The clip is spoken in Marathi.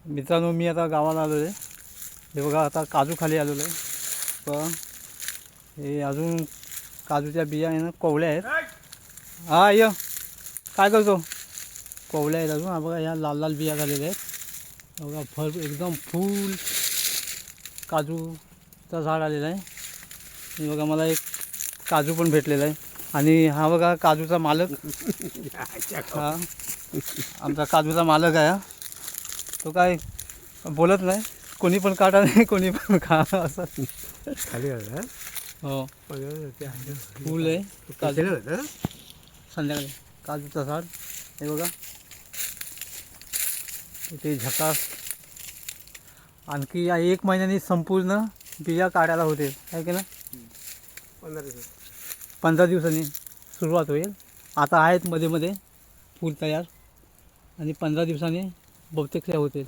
मित्रांनो, मी आता गावाला आलो आहे. हे बघा, आता काजू खाली आलेलो आहे. पण हे अजून काजूच्या बिया आहे ना, कोवळ्या आहेत. हा य काय करतो, कोवळ्या आहेत अजून. हा बघा, ह्या लाल लाल बिया झालेल्या आहेत. बघा, फळ एकदम फुल काजूचं झाड आलेलं आहे. हे बघा, मला एक काजू पण भेटलेला आहे. आणि हा बघा काजूचा मालक, हा आमचा काजूचा मालक आहे. तो काय बोलत नाही, कोणी पण काढा नाही, कोणी पण खा असं. खाली हो, फुल आहे काजू. संध्याकाळी काजूचा झाड हे बघा, ते झकास. आणखी या 1 महिन्याने संपूर्ण बिया काढायला होते, आहे की ना. 15 दिवसांनी सुरुवात होईल. आता आहेत मध्ये मध्ये फूल तयार, आणि 15 दिवसांनी बहुतेक होतील.